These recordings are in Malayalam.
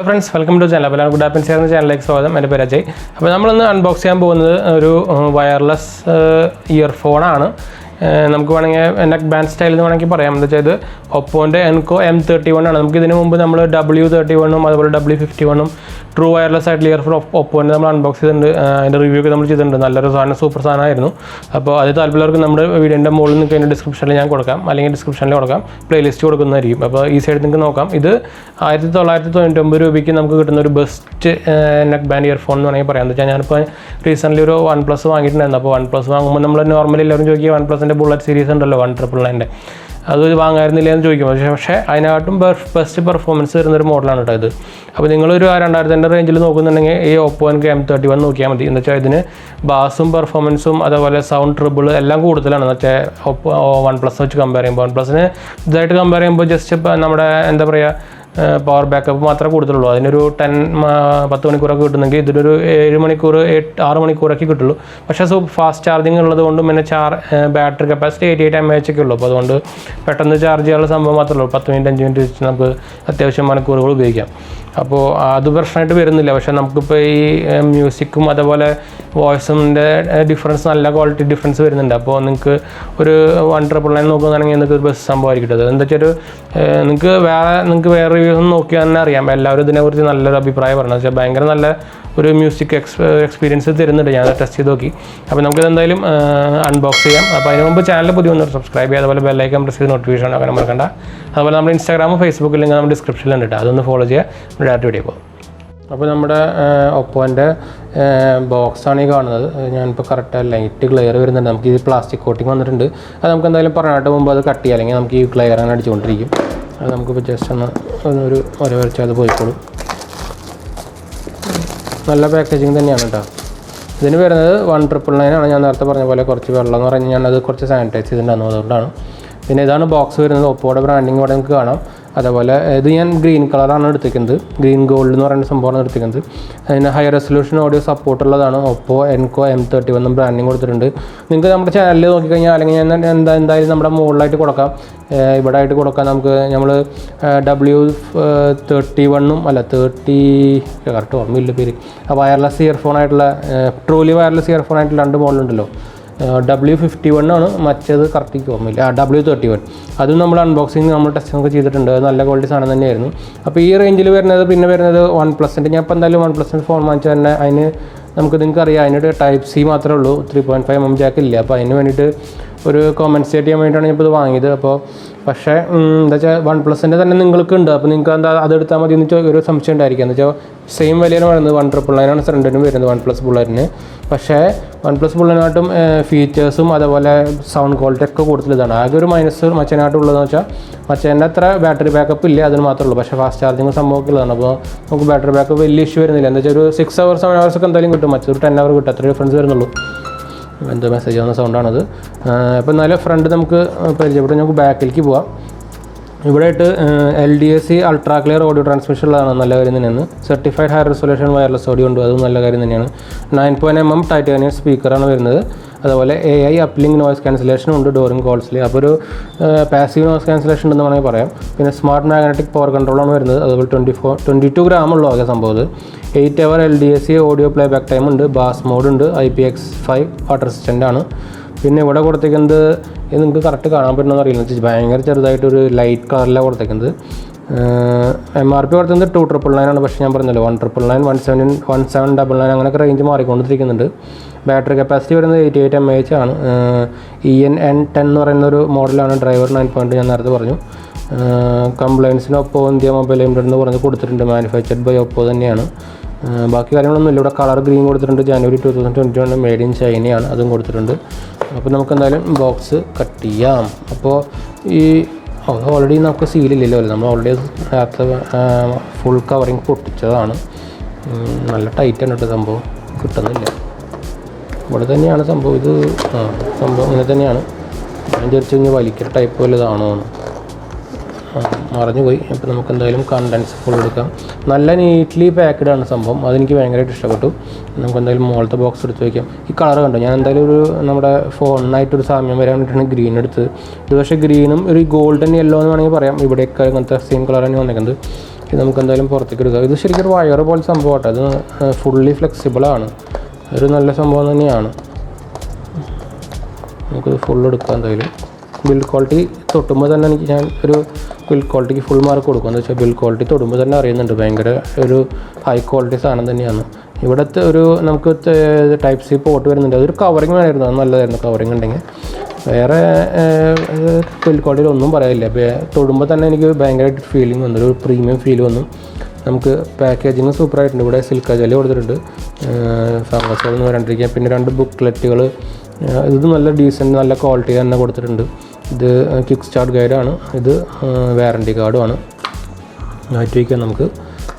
Friends, welcome to the channel. 𝙑𝙠𝙪 channel स्वागതം. എൻ്റെ പേര് അജയ്. അപ്പോൾ നമ്മൾ ഇന്ന് അൺബോക്സ് ചെയ്യാൻ പോകുന്നത് ഒരു വയർലെസ് ഇയർഫോൺ ആണ്. നമുക്ക് വേണമെങ്കിൽ നെക്ക് ബാൻഡ് സ്റ്റൈൽ എന്ന് വേണമെങ്കിൽ പറയാം. എന്താ വെച്ചാൽ ഇത് ഒപ്പോൻ്റെ എൻകോ M31 ആണ്. നമുക്ക് ഇതിന് മുമ്പ് നമ്മൾ W31ഉം അതുപോലെ W51ഉം ട്രൂ വയർലെസ് ആയിട്ടുള്ള ഇയർഫോൺ ഒപ്പോൻ്റെ നമ്മൾ അൺബോക്സ് ചെയ്തിട്ടുണ്ട്. അതിൻ്റെ റിവ്യൂ ഒക്കെ നമ്മൾ ചെയ്തിട്ടുണ്ട്. നല്ലൊരു സാധനം, സൂപ്പർ സാധനമായിരുന്നു. അപ്പോൾ അത് താല്പര്യമുള്ളവർക്ക് നമ്മുടെ വീഡിയോൻ്റെ മുകളിൽ നിങ്ങൾക്ക് അതിൻ്റെ ഡിസ്ക്രിപ്ഷനിൽ ഞാൻ കൊടുക്കാം, അല്ലെങ്കിൽ ഡിസ്ക്രിപ്ഷനിൽ കൊടുക്കാം, പ്ലേലിസ്റ്റ് കൊടുക്കുന്നതായിരിക്കും. അപ്പോൾ ഈ സൈഡ് നിങ്ങൾക്ക് നോക്കാം. ഇത് 1999 രൂപയ്ക്ക് നമുക്ക് കിട്ടുന്ന ഒരു ബെസ്റ്റ് നെക്ക് ബാൻഡ് ഇയർഫോൺ എന്ന് വേണമെങ്കിൽ പറയാം. എന്താ വെച്ചാൽ ഞാനിപ്പോൾ റീസെൻ്റ്ലി ഒരു OnePlus വാങ്ങിയിട്ടുണ്ടായിരുന്നു. അപ്പോൾ OnePlus വാങ്ങുമ്പോൾ നമ്മൾ നോർമലി എല്ലാവരും ചോദിക്കുക OnePlusൻ്റെ ബുള്ളറ്റ് സീരീസ് ഉണ്ടല്ലോ 1999, അത് വാങ്ങായിരുന്നില്ല എന്ന് ചോദിക്കും. പക്ഷേ അതിനകത്തും ബെസ്റ്റ് പെർഫോമൻസ് വരുന്നൊരു മോഡലാണ് കേട്ടോ ഇത്. അപ്പോൾ നിങ്ങളൊരു 2000 റേഞ്ചിൽ നോക്കുന്നുണ്ടെങ്കിൽ ഈ OPPO Enco M31 നോക്കിയാൽ മതി. എന്ന് വെച്ചാൽ ഇതിന് ബാസും പെർഫോമൻസും അതുപോലെ സൗണ്ട് ട്രിബിൾ എല്ലാം കൂടുതലാണ്. എന്ന് വെച്ചാൽ OnePlus വെച്ച് കമ്പയർ ചെയ്യുമ്പോൾ OnePlusന് ഇതായിട്ട് കമ്പയർ ചെയ്യുമ്പോൾ ജസ്റ്റ് ഇപ്പോൾ നമ്മുടെ എന്താ പറയുക പവർ ബാക്കപ്പ് മാത്രമേ കൂടുതലുള്ളൂ. അതിനൊരു 10 മണിക്കൂറൊക്കെ കിട്ടുന്നെങ്കിൽ ഇതിനൊരു 7 മണിക്കൂർ 6 മണിക്കൂറൊക്കെ കിട്ടുള്ളൂ. പക്ഷേ ഫാസ്റ്റ് ചാർജിങ് ഉള്ളത് കൊണ്ടും പിന്നെ ബാറ്ററി കപ്പാസിറ്റി 88 mAh ഒക്കെ ഉള്ളൂ. അപ്പോൾ അതുകൊണ്ട് പെട്ടെന്ന് ചാർജ് ചെയ്യാനുള്ള സംഭവം മാത്രമേ ഉള്ളൂ. 10 മിനിറ്റ് 5 മിനിറ്റ് വെച്ച് നമുക്ക് അത്യാവശ്യം മണിക്കൂറുകൾ ഉപയോഗിക്കാം. അപ്പോൾ അത് പ്രശ്നമായിട്ട് വരുന്നില്ല. പക്ഷേ നമുക്കിപ്പോൾ ഈ മ്യൂസിക്കും അതുപോലെ വോയിസിൻ്റെ ഡിഫറൻസ്, നല്ല ക്വാളിറ്റി ഡിഫറൻസ് വരുന്നുണ്ട്. അപ്പോൾ നിങ്ങൾക്ക് ഒരു 1999 നോക്കുകയാണെങ്കിൽ നിങ്ങൾക്ക് ഒരു ബെസ്റ്റ് സംഭവമായിരിക്കും അത്. എന്താ വെച്ചാൽ നിങ്ങൾക്ക് വേറെ റിവ്യൂസ് നോക്കിയാൽ തന്നെ അറിയാം. എല്ലാവരും ഇതിനെക്കുറിച്ച് നല്ലൊരു അഭിപ്രായം പറഞ്ഞു. വെച്ചാൽ ഭയങ്കര നല്ല ഒരു മ്യൂസിക് എക്സ്പീരിയൻസ് തരുന്നുണ്ട്. ഞാൻ ടെസ്റ്റ് ചെയ്ത് നോക്കി. അപ്പോൾ നമുക്കിത് എന്തായാലും അൺബോക്സ് ചെയ്യാം. അപ്പോൾ അതിന് മുമ്പ് ചാനൽ പുതിയ ഒന്ന് സബ്സ്ക്രൈബ് ചെയ്യുക, അതുപോലെ ബെല്ലൈക്കൺ പ്രസ് ചെയ്ത് നോട്ടിഫിക്കേഷൻ അങ്ങനെ മറക്കണ്ട. അതുപോലെ നമ്മുടെ ഇൻസ്റ്റാഗ്രാമും ഫേസ്ബുക്കിൽ ലിങ്ക് നമ്മുടെ ഡിസ്ക്രിപ്ഷനിലുണ്ട് കേട്ടോ, അതൊന്ന് ഫോളോ ചെയ്യുക. ഡയറക്റ്റ് വീഡിയോ പോകും. അപ്പോൾ നമ്മുടെ ഒപ്പോൻ്റെ ബോക്സാണ് ഈ കാണുന്നത്. ഞാനിപ്പോൾ കറക്റ്റ് ലൈറ്റ് ക്ലിയർ വരുന്നുണ്ട്. നമുക്ക് ഈ പ്ലാസ്റ്റിക് കോട്ടിങ് വന്നിട്ടുണ്ട്. അത് നമുക്ക് എന്തായാലും പറയാനായിട്ട് മുമ്പ് അത് കട്ട് ചെയ്യുക, അല്ലെങ്കിൽ നമുക്ക് ഈ ക്ലിയർ അങ്ങനെ അടിച്ചുകൊണ്ടിരിക്കും. അത് നമുക്കിപ്പോൾ ജസ്റ്റ് ഒരു വരച്ചാൽ അത് പോയിക്കോളും. നല്ല പാക്കേജിങ് തന്നെയാണ് കേട്ടോ. ഇതിന് വരുന്നത് 1999 ആണ്. ഞാൻ നേരത്തെ പറഞ്ഞ പോലെ കുറച്ച് വെള്ളം എന്ന് പറഞ്ഞാൽ ഞാനത് കുറച്ച് സാനിറ്റൈസ് ചെയ്തിട്ടുണ്ടായിരുന്നു, അതുകൊണ്ടാണ്. പിന്നെ ഇതാണ് ബോക്സ് വരുന്നത്. ഒപ്പോയുടെ ബ്രാൻഡിങ് ഇവിടെ നമുക്ക് കാണാം. അതേപോലെ ഇത് ഞാൻ ഗ്രീൻ കളറാണ് എടുത്തിരിക്കുന്നത്. ഗ്രീൻ ഗോൾഡ് എന്ന് പറയുന്ന സംഭവമാണ് എടുത്തിരിക്കുന്നത്. അതിന് ഹൈ റെസൊല്യൂഷൻ ഓഡിയോ സപ്പോർട്ട് ഉള്ളതാണ്. OPPO Enco M31 ബ്രാൻഡിങ് കൊടുത്തിട്ടുണ്ട്. നിങ്ങൾക്ക് നമ്മുടെ ചാനലിൽ നോക്കിക്കഴിഞ്ഞാൽ, അല്ലെങ്കിൽ ഞാൻ എന്തായാലും നമ്മുടെ മുകളിലായിട്ട് കൊടുക്കാം, ഇവിടെ ആയിട്ട് കൊടുക്കാം. നമ്മൾ W31ഉം അല്ല 30 കറക്റ്റ് ഓർമ്മയില്ല പേര്, വയർലെസ് ഇയർഫോൺ ആയിട്ടുള്ള ട്രൂലി വയർലെസ് ഇയർഫോൺ ആയിട്ടുള്ള 2 മോഡലുണ്ടല്ലോ. W51 ആണ്, മറ്റേത് കറക്റ്റ് ഓർമ്മയില്ല. W31 അതും നമ്മൾ അൺബോക്സിങ് നമ്മൾ ടെസ്റ്റിംഗ് ഒക്കെ ചെയ്തിട്ടുണ്ട്. അത് നല്ല ക്വാളിറ്റി സാധനം തന്നെയായിരുന്നു. അപ്പോൾ ഈ റേഞ്ചിൽ വരുന്നത് പിന്നെ വരുന്നത് OnePlusൻ്റെ. ഞാൻ ഇപ്പോൾ എന്തായാലും OnePlusൻ്റെ ഫോൺ വാങ്ങിച്ചാൽ തന്നെ അതിന് നിങ്ങൾക്ക് അറിയാം, അതിനൊരു Type-C മാത്രമേ ഉള്ളൂ, 3.5mm ജാക്ക് ഇല്ല. അപ്പോൾ അതിന് വേണ്ടിയിട്ട് ഒരു കോമ്പൻസേറ്റ് ചെയ്യാൻ വേണ്ടിയിട്ടാണ് ഞാൻ ഇപ്പോൾ ഇത് വാങ്ങിയത്. അപ്പോൾ പക്ഷേ എന്താ വെച്ചാൽ OnePlusൻ്റെ തന്നെ നിങ്ങൾക്ക് ഉണ്ട്. അപ്പോൾ നിങ്ങൾക്ക് എന്താ അതെടുത്താൽ മതി എന്ന് ഒരു സംശയം ഉണ്ടായിരിക്കും. എന്ന് വെച്ചാൽ സെയിം വിലയാണ് വരുന്നത്. 1999 ആണ് രണ്ടിനും വരുന്നത് OnePlus ബുള്ളറ്റിന്. പക്ഷേ OnePlus ബുള്ളറ്റിനായിട്ടും ഫീച്ചേഴ്സും അതുപോലെ സൗണ്ട് ക്വാളിറ്റി ഒക്കെ കൂടുതലാണ്. ആകെ ഒരു മൈനസ് മച്ചേനായിട്ടുള്ളതെന്ന് വെച്ചാൽ മച്ചേൻ്റെ അത്ര ബാറ്ററി ബാക്കപ്പ് ഇല്ല, അതിന് മാത്രമേ ഉള്ളൂ. പക്ഷേ ഫാസ്റ്റ് ചാർജിങ് സംഭവമൊക്കെ ഉള്ളതാണ്. അപ്പോൾ നമുക്ക് ബാറ്ററി ബാക്കപ്പ് വലിയ ഇഷ്യൂ വരുന്നില്ല. എന്താ വെച്ചാൽ ഒരു 6 hours 7 hours ഒക്കെ എന്തായാലും കിട്ടും. മറ്റൊരു 10 hour കിട്ടും. അത്ര ഡിഫറൻസ് വരുന്നുള്ളൂ. എന്തോ മെസ്സേജ് വന്ന സൗണ്ടാണത്. അപ്പോൾ എന്നാലും ഫ്രണ്ട് നമുക്ക് പരിചയപ്പെട്ട് നമുക്ക് ബാക്കിലേക്ക് പോവാം. ഇവിടെ ആയിട്ട് LDAC ultra clear audio transmission ഉള്ളതാണ്, നല്ല കാര്യം തന്നെയാണ്. Certified high resolution wireless audio ഉണ്ട്, അതും നല്ല കാര്യം തന്നെയാണ്. 9.mm ടൈറ്റാനിയം സ്പീക്കറാണ് വരുന്നത്. അതുപോലെ AI അപ്ലിങ്ക് നോയ്സ് ക്യാൻസലേഷനും ഉണ്ട് ഡോറിങ് കോൾസിൽ. അപ്പോൾ ഒരു പാസീവ് നോയ്സ് ക്യാൻസലേഷൻ ഉണ്ടെന്ന് വേണമെങ്കിൽ പറയാം. പിന്നെ സ്മാർട്ട് മാഗ്നറ്റിക് പവർ കൺട്രോളാണ് വരുന്നത്. അതുപോലെ 22 gram ഉള്ളൂ ആകെ സംഭവം. 8 hour LDAC audio play back time ഉണ്ട്. ബാസ് മോഡ് ഉണ്ട്. IPX5 വാട്ടർ റെസിസ്റ്റൻ്റ് ആണ്. പിന്നെ ഇവിടെ കൊടുത്തേക്കുന്നത് ഇത് നിങ്ങൾക്ക് കറക്റ്റ് കാണാൻ പറ്റുമെന്ന് അറിയില്ല, ഭയങ്കര ചെറുതായിട്ടൊരു ലൈറ്റ് കളറിലാണ് കൊടുത്തേക്കുന്നത്. MRP കൊടുക്കുന്നത് 2,999 ആണ്. പക്ഷേ ഞാൻ പറഞ്ഞല്ലോ 1,999, 1,799 അങ്ങനെയൊക്കെ റേഞ്ച് മാറിക്കൊണ്ടിരിക്കുന്നുണ്ട്. ബാറ്ററി കപ്പാസിറ്റി വരുന്നത് 88 mAh ആണ്. EN10 എന്ന് പറയുന്നൊരു മോഡലാണ്. ഡ്രൈവർ 9.2 ഞാൻ നേരത്തെ പറഞ്ഞു. കംപ്ലൈൻസിന് OPPO ഇന്ത്യ മൊബൈൽ ലിമിറ്റഡ് എന്ന് പറഞ്ഞ് കൊടുത്തിട്ടുണ്ട്. മാനുഫാക്ചർഡ് ബൈ OPPO തന്നെയാണ്. ബാക്കി കാര്യങ്ങളൊന്നുമില്ല. ഇവിടെ കളർ ഗ്രീൻ കൊടുത്തിട്ടുണ്ട്. January 2021 മെയ്ഡ് ഇൻ ചൈനയാണ്, അതും കൊടുത്തിട്ടുണ്ട്. അപ്പോൾ നമുക്ക് എന്തായാലും ബോക്സ് കട്ട് ചെയ്യാം. അപ്പോൾ ഈ ഓൾറെഡി നമുക്ക് സീലില്ലല്ലോ അല്ലേ, നമ്മൾ ഓൾറെഡി നേരത്തെ ഫുൾ കവറിങ് പൊട്ടിച്ചതാണ്. നല്ല ടൈറ്റാണ് കേട്ടോ സംഭവം, കിട്ടുന്നില്ല. ഇവിടെ തന്നെയാണ് സംഭവം. ഇത് സംഭവം ഇങ്ങനെ തന്നെയാണ്. ഞാൻ വിചാരിച്ചു കഴിഞ്ഞാൽ വലിക്കൽ ടൈപ്പ് വല്ലതാണോ എന്ന് മറഞ്ഞു പോയി. അപ്പോൾ നമുക്ക് എന്തായാലും കണ്ടൻസ് ഫുൾ എടുക്കാം. നല്ല നീറ്റ്ലി പാക്ക്ഡ് ആണ് സംഭവം. അതെനിക്ക് ഭയങ്കരമായിട്ട് ഇഷ്ടപ്പെട്ടു. നമുക്ക് എന്തായാലും മുകളിലത്തെ ബോക്സ് എടുത്ത് വയ്ക്കാം. ഈ കളർ കണ്ടോ, ഞാൻ എന്തായാലും ഒരു നമ്മുടെ ഫോണിനായിട്ടൊരു സാമ്യം വരാൻ വേണ്ടിയിട്ടാണ് ഗ്രീൻ എടുത്തത്. ഇത് പക്ഷേ ഗ്രീനും ഒരു ഗോൾഡൻ യെല്ലോ എന്ന് വേണമെങ്കിൽ പറയാം. ഇവിടെയൊക്കെ അങ്ങനത്തെ സെയിം കളർ തന്നെ വന്നിരിക്കുന്നത്. ഇത് നമുക്ക് എന്തായാലും പുറത്തേക്ക് എടുക്കാം. ഇത് ശരിക്കും ഒരു വയർ പോലെ സംഭവമാട്ടോ. അത് ഫുള്ളി ഫ്ലെക്സിബിളാണ്. ഒരു നല്ല സംഭവം തന്നെയാണ്. നമുക്കിത് ഫുൾ എടുക്കാം. എന്തായാലും ബിൽഡ് ക്വാളിറ്റി തൊട്ടുമ്പോൾ തന്നെ ഞാൻ ഒരു ബിൽഡ് ക്വാളിറ്റിക്ക് ഫുൾ മാർക്ക് കൊടുക്കും. എന്ന് വെച്ചാൽ ബിൽഡ് ക്വാളിറ്റി തൊടുമ്പോൾ തന്നെ അറിയുന്നുണ്ട് ഭയങ്കര ഒരു ഹൈ ക്വാളിറ്റി സാധനം തന്നെയാണ്. ഇവിടുത്തെ ഒരു നമുക്ക് ടൈപ്പ് സി പോർട്ട് വരുന്നുണ്ട്. അതൊരു കവറിങ് വേണമായിരുന്നു. അത് നല്ലതായിരുന്നു കവറിങ് ഉണ്ടെങ്കിൽ. വേറെ ബിൽഡ് ക്വാളിറ്റിയിൽ ഒന്നും പറയാനില്ല. തൊടുമ്പോൾ തന്നെ എനിക്ക് ഭയങ്കരമായിട്ട് ഫീലിംഗ് വന്നു, ഒരു പ്രീമിയം ഫീൽ വന്നു. നമുക്ക് പാക്കേജിങ് സൂപ്പറായിട്ടുണ്ട്. ഇവിടെ സിൽക്ക ജെല്ലി കൊടുത്തിട്ടുണ്ട്, ഫംഗസുകളൊന്നും വരാണ്ടിരിക്കുക. പിന്നെ 2 ബുക്ക്ലെറ്റുകൾ. ഇത് നല്ല ഡീസൻറ്റ് നല്ല ക്വാളിറ്റി തന്നെ കൊടുത്തിട്ടുണ്ട്. ഇത് കിക്ക് സ്റ്റാർട്ട് ഗൈഡാണ്. ഇത് വാറൻറ്റി കാർഡുമാണ്. മാറ്റി വയ്ക്കാം നമുക്ക്.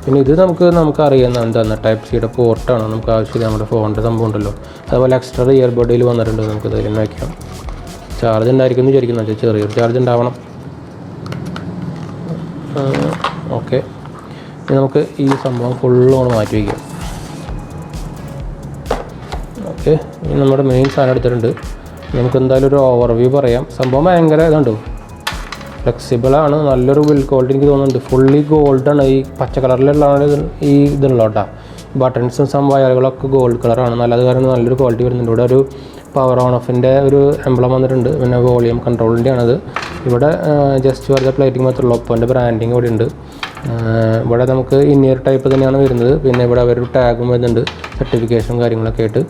പിന്നെ ഇത് നമുക്കറിയാം എന്താണ് ടൈപ്പ് സിയുടെ പോർട്ടാണ്. നമുക്ക് ആവശ്യമില്ല, നമ്മുടെ ഫോണിൻ്റെ സംഭവം ഉണ്ടല്ലോ. അതുപോലെ എക്സ്ട്രാ ഇയർബഡിൽ വന്നിട്ടുണ്ട്. നമുക്ക് ഇതിൽ വയ്ക്കാം. ചാർജ് ഉണ്ടായിരിക്കും എന്ന് വിചാരിക്കുന്നത്. ചെറിയൊരു ചാർജ് ഉണ്ടാവണം. ഓക്കെ, ഇനി നമുക്ക് ഈ സംഭവം ഫുള്ളോണ് മാറ്റി വയ്ക്കാം. ഓക്കെ, ഇനി നമ്മുടെ മെയിൻ സാധനം എടുത്തിട്ടുണ്ട്. നമുക്ക് എന്തായാലും ഒരു ഓവർവ്യൂ പറയാം. സംഭവം ഭയങ്കര ഇതുണ്ടോ, ഫ്ലെക്സിബിളാണ്. നല്ലൊരു ബിൽഡ് ക്വാളിറ്റി എനിക്ക് തോന്നുന്നുണ്ട്. ഫുള്ളി ഗോൾഡാണ്. ഈ പച്ച കളറിലുള്ളതാണ് ഈ ഇതുള്ളോട്ടാ. ബട്ടൺസും വയറുകളൊക്കെ ഗോൾഡ് കളറാണ്. നല്ലത് കാരണം നല്ലൊരു ക്വാളിറ്റി വരുന്നുണ്ട്. ഇവിടെ ഒരു പവർ ഓൺ ഓഫിൻ്റെ ഒരു എംബ്ലം വന്നിട്ടുണ്ട്. പിന്നെ വോളിയം കൺട്രോളിൻ്റെ ആണത്. ഇവിടെ ജസ്റ്റ് വെറുതെ പ്ലേറ്റിംഗ് മാത്രമല്ല, ഒപ്പോൻ്റെ ബ്രാൻഡിങ് ഇവിടെ ഉണ്ട്. ഇവിടെ നമുക്ക് ഇന്നിയർ ടൈപ്പ് തന്നെയാണ് വരുന്നത്. പിന്നെ ഇവിടെ അവരൊരു ടാഗും വരുന്നുണ്ട്, സർട്ടിഫിക്കേഷനും കാര്യങ്ങളൊക്കെ ആയിട്ട്.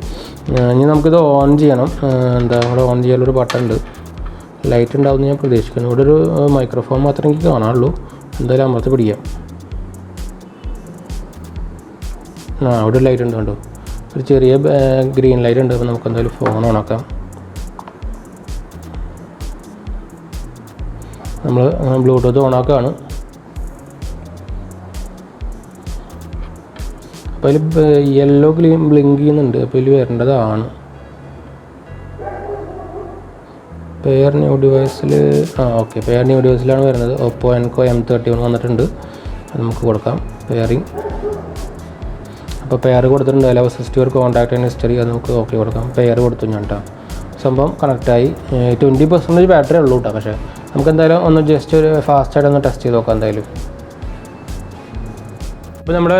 ഇനി നമുക്കിത് ഓൺ ചെയ്യണം. ഇവിടെ ഓൺ ചെയ്യാനൊരു ബട്ടൺ ഉണ്ട്. ലൈറ്റ് ഉണ്ടാവുമെന്ന് ഞാൻ പ്രതീക്ഷിക്കുന്നു. ഇവിടെ ഒരു മൈക്രോഫോൺ മാത്രമേ എനിക്ക് കാണാനുള്ളൂ. എന്തായാലും അമർത്തി പിടിക്കാം. അവിടെ ഒരു ലൈറ്റ് ഉണ്ട്, കണ്ടോ, ഒരു ചെറിയ ഗ്രീൻ ലൈറ്റ് ഉണ്ട്. അപ്പോൾ നമുക്ക് എന്തായാലും ഫോൺ ഓണാക്കാം. നമ്മൾ ബ്ലൂടൂത്ത് ഓണാക്കുകയാണ്. അപ്പോൾ അതിൽ യെല്ലോ ബ്ലിങ്ക് ചെയ്യുന്നുണ്ട്. അപ്പോൾ ഇതിൽ വരേണ്ടതാണ്. പെയർ ന്യൂ ഡിവൈസിൽ ഓക്കെ, പെയർ ന്യൂ ഡിവൈസിലാണ് വരുന്നത്. OPPO Enco M31 വന്നിട്ടുണ്ട്. അത് നമുക്ക് കൊടുക്കാം. പെയറിങ് അപ്പോൾ പെയർ കൊടുത്തിട്ടുണ്ട്. അതിൽ അസിസ്റ്റ് ഒരു കോൺടാക്റ്റ് ആൻഡ് ഹിസ്റ്ററി. അത് നമുക്ക് ഓക്കെ കൊടുക്കാം. പെയർ കൊടുത്തു ഞാൻ കേട്ടോ. സംഭവം കണക്റ്റായി. 20% ബാറ്ററി ഉള്ളൂ കേട്ടോ. പക്ഷേ നമുക്ക് എന്തായാലും ഒന്ന് ജസ്റ്റ് ഒരു ഫാസ്റ്റായിട്ട് ഒന്ന് ടെസ്റ്റ് ചെയ്ത് നോക്കാം എന്തായാലും. ഇപ്പോൾ നമ്മുടെ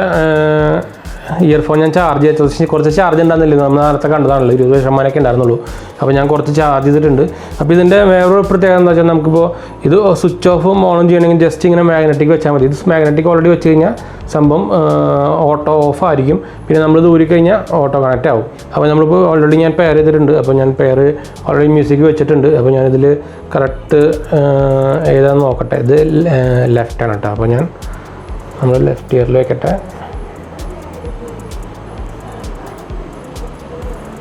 ഇയർഫോൺ ഞാൻ ചാർജ് ചെയ്ത് കുറച്ച് ചാർജ് ഉണ്ടായിരുന്നില്ല. നമ്മൾ നേരത്തെ കണ്ടതാണല്ലോ, 20% ഉണ്ടായിരുന്നുള്ളൂ. അപ്പോൾ ഞാൻ കുറച്ച് ചാർജ് ചെയ്തിട്ടുണ്ട്. അപ്പോൾ ഇതിൻ്റെ വേറൊരു പ്രത്യേകത എന്താ വെച്ചാൽ, നമുക്കിപ്പോൾ ഇത് സ്വിച്ച് ഓഫും ഓണും ചെയ്യണമെങ്കിൽ ജസ്റ്റ് ഇങ്ങനെ മാഗ്നറ്റിക് വെച്ചാൽ മതി. ഇത് മാഗ്നറ്റിക് ഓൾറെഡി വെച്ച് കഴിഞ്ഞാൽ സംഭവം ഓട്ടോ ഓഫ് ആയിരിക്കും. പിന്നെ നമ്മൾ ദൂരി കഴിഞ്ഞാൽ ഓട്ടോ കണക്റ്റ് ആവും. അപ്പോൾ നമ്മളിപ്പോൾ ഓൾറെഡി ഞാൻ പെയർ ചെയ്തിട്ടുണ്ട്. അപ്പോൾ ഞാൻ പെയർ ഓൾറെഡി മ്യൂസിക് വെച്ചിട്ടുണ്ട്. അപ്പോൾ ഞാനിതിൽ കറക്റ്റ് ഏതാണെന്ന് നോക്കട്ടെ. ഇത് ലെഫ്റ്റാണ് കേട്ടോ. അപ്പോൾ നമ്മൾ ലെഫ്റ്റ് ഇയറിൽ വെക്കട്ടെ.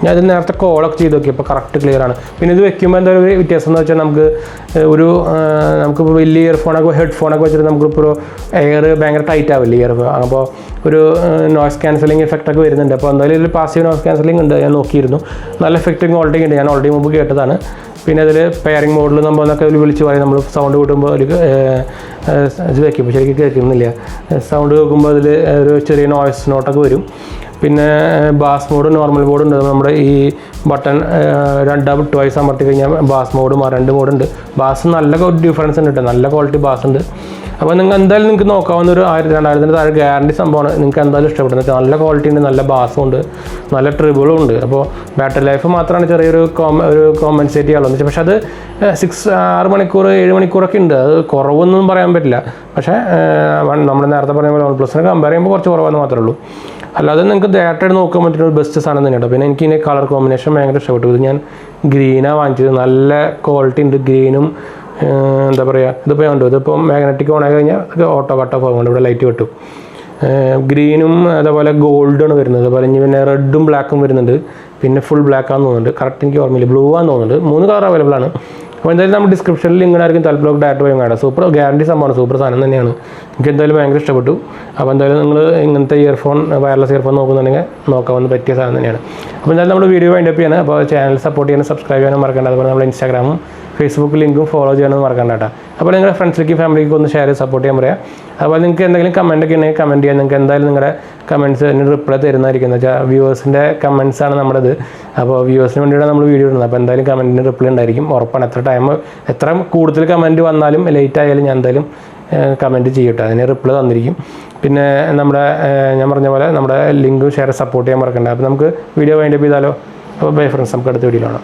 ഞാൻ ഇത് നേരത്തെ കോളൊക്കെ ചെയ്ത് നോക്കിയപ്പോൾ കറക്റ്റ് ക്ലിയർ ആണ്. പിന്നെ ഇത് വെക്കുമ്പോൾ എന്താ ഒരു വ്യത്യാസം എന്ന് വെച്ചാൽ, നമുക്കിപ്പോൾ വലിയ ഇയർഫോണൊക്കെ ഹെഡ്ഫോണൊക്കെ വെച്ചിട്ട് നമുക്കിപ്പോൾ എയർ ഭയങ്കര ടൈറ്റ് ആവില്ല ഇയർഫോൺ. അപ്പോൾ ഒരു നോയ്സ് ക്യാൻസലിങ് എഫക്റ്റൊക്കെ വരുന്നുണ്ട്. അപ്പോൾ എന്തായാലും ഇതിൽ പാസീവ് നോയ്സ് ക്യാൻസലിംഗ് ഉണ്ട്. ഞാൻ നോക്കിയിരുന്നു. നല്ല എഫക്റ്റിംഗ് ക്വാളിറ്റി ഉണ്ട്. ഞാൻ ഓൾറെഡി മുമ്പ് കേട്ടതാണ്. പിന്നെ അതിൽ പെയറിംഗ് മോഡിൽ നമ്മളൊക്കെ വിളിച്ച് പറയും. നമ്മൾ സൗണ്ട് കൂട്ടുമ്പോൾ അതിൽ ഇത് വയ്ക്കുമ്പോൾ ശരിക്കും കേൾക്കുന്നില്ല. സൗണ്ട് കേൾക്കുമ്പോൾ അതിൽ ഒരു ചെറിയ നോയ്സ് നോട്ടൊക്കെ വരും. പിന്നെ ബാസ് മോഡ്, നോർമൽ മോഡ് ഉണ്ട്. നമ്മുടെ ഈ ബട്ടൺ 2 ട്വൈസ് അമർത്തി കഴിഞ്ഞാൽ ബാസ് മോഡ് 2 മോഡുണ്ട്. ബാസ് നല്ല ഡിഫറൻസ് ഉണ്ട് കേട്ടോ. നല്ല ക്വാളിറ്റി ബാസ് ഉണ്ട്. അപ്പോൾ എന്തായാലും നിങ്ങൾക്ക് നോക്കാവുന്ന ഒരു 1000-2000 താഴെ ഗ്യാരണ്ടി സംഭവമാണ്. നിങ്ങൾക്ക് എന്തായാലും ഇഷ്ടപ്പെടുന്നത്. നല്ല ക്വാളിറ്റി ഉണ്ട്, നല്ല ബാസും ഉണ്ട്, നല്ല ട്രിബിളും ഉണ്ട്. അപ്പോൾ ബാറ്ററി ലൈഫ് മാത്രമാണ് ചെറിയൊരു കോമ്പൻസേറ്റ് ചെയ്യാനുള്ളത്. പക്ഷേ അത് 6 മണിക്കൂർ 7 മണിക്കൂറൊക്കെ ഉണ്ട്. അത് കുറവൊന്നും പറയാൻ പറ്റില്ല. പക്ഷേ നമ്മൾ നേരത്തെ പറഞ്ഞ പോലെ OnePlusനെ കമ്പയർ ചെയ്യുമ്പോൾ കുറച്ച് കുറവാന്ന് മാത്രമേ ഉള്ളൂ. അല്ലാതെ നിങ്ങൾക്ക് ഡയറക്റ്റായിട്ട് നോക്കാൻ പറ്റുന്ന ഒരു ബെസ്റ്റ് സാധനം തന്നെയാണ്. പിന്നെ എനിക്ക് ഇതിൻ്റെ കളർ കോമ്പിനേഷൻ ഭയങ്കര ഇഷ്ടപ്പെട്ടു. ഇത് ഞാൻ ഗ്രീനാണ് വാങ്ങിച്ചത്. നല്ല ക്വാളിറ്റി ഉണ്ട് ഗ്രീനും. എന്താ പറയുക, ഇതിപ്പോൾ ഉണ്ട്. ഇതിപ്പോൾ മാഗ്നറ്റിക് ഓൺ ആയി കഴിഞ്ഞാൽ ഓട്ടോ കട്ട് ഓഫ് ആകുന്നുണ്ട്. ഇവിടെ ലൈറ്റ് വെട്ടും. ഗ്രീനും അതേപോലെ ഗോൾഡാണ് വരുന്നത്. അതുപോലെ ഇനി പിന്നെ റെഡും ബ്ലാക്കും വരുന്നുണ്ട്. പിന്നെ ഫുൾ ബ്ലാക്കാന്ന് തോന്നുന്നുണ്ട്. കറക്റ്റ് എനിക്ക് ഓർമ്മയില്ല. ബ്ലൂ ആണെന്ന് തോന്നുന്നുണ്ട്. 3 കളർ അവൈലബിൾ ആണ്. അപ്പോൾ എന്തായാലും നമ്മൾ ഡിസ്ക്രിപ്ഷനിൽ ലിങ്ക് ആയിരിക്കും. താല്പര്യം ഡയറക്റ്റ് പോയി കാണാം. സൂപ്പർ ഗ്യാരണ്ടി സംഭവമാണ്. സൂപ്പർ സാധനം തന്നെയാണ്. എനിക്ക് എന്തായാലും ഭയങ്കര ഇഷ്ടപ്പെട്ടു. അപ്പോൾ എന്തായാലും നിങ്ങൾ ഇങ്ങനത്തെ ഇയർഫോൺ, വയർലെസ് ഇയർഫോൺ നോക്കുന്നുണ്ടെങ്കിൽ നോക്കാവുന്ന പറ്റിയ സാധനം തന്നെയാണ്. അപ്പോൾ എന്തായാലും നമ്മൾ വീഡിയോ വൈൻഡപ്പ് ചെയ്യണം. അപ്പോൾ ചാനൽ സപ്പോർട്ട് ചെയ്യാനും സബ്സ്ക്രൈബ് ചെയ്യാനും മറക്കേണ്ട. അതുപോലെ നമ്മൾ ഇൻസ്റ്റാഗ്രാമും ഫേസ്ബുക്ക് ലിങ്കും ഫോളോ ചെയ്യണമെന്ന് മറക്കണ്ട കേട്ടോ. അപ്പോൾ നിങ്ങളുടെ ഫ്രണ്ട്സിലേക്കും ഫാമിലിക്കും ഒന്ന് ഷെയർ ചെയ്ത് സപ്പോർട്ട് ചെയ്യാൻ പറയാം. അപ്പോൾ നിങ്ങൾക്ക് എന്തെങ്കിലും കമൻറ്റ് ഒക്കെ ഉണ്ടെങ്കിൽ കമൻറ്റ് ചെയ്യാം. നിങ്ങൾക്ക് എന്തായാലും നിങ്ങളുടെ കമൻറ്റ്സ് റിപ്ലൈ തരുന്നതായിരിക്കും. എന്ന് വെച്ചാൽ വ്യൂവേഴ്സിൻ്റെ കമൻറ്റ്സാണ് നമ്മുടേത്. അപ്പോൾ വ്യൂവേഴ്സിന് വേണ്ടിയാണ് നമ്മൾ വീഡിയോ ഇടുന്നത്. അപ്പോൾ എന്തായാലും കമൻറ്റിന് റിപ്ലൈ ഉണ്ടായിരിക്കും ഉറപ്പാണ്. എത്ര കൂടുതൽ കമൻറ്റ് വന്നാലും ലേറ്റ് ആയാലും ഞാൻ എന്തായാലും കമൻറ്റ് ചെയ്യട്ടെ, അതിന് റിപ്ലൈ തന്നിരിക്കും. പിന്നെ ഞാൻ പറഞ്ഞ പോലെ നമ്മുടെ ലിങ്കും ഷെയർ സപ്പോർട്ട് ചെയ്യാൻ മറക്കണ്ട. അപ്പോൾ നമുക്ക് വീഡിയോ വൈൻഡപ്പ് ചെയ്താലോ. അപ്പോൾ ബൈ ഫ്രണ്ട്സ്, നമുക്ക് അടുത്ത വീഡിയോയിലാണ്.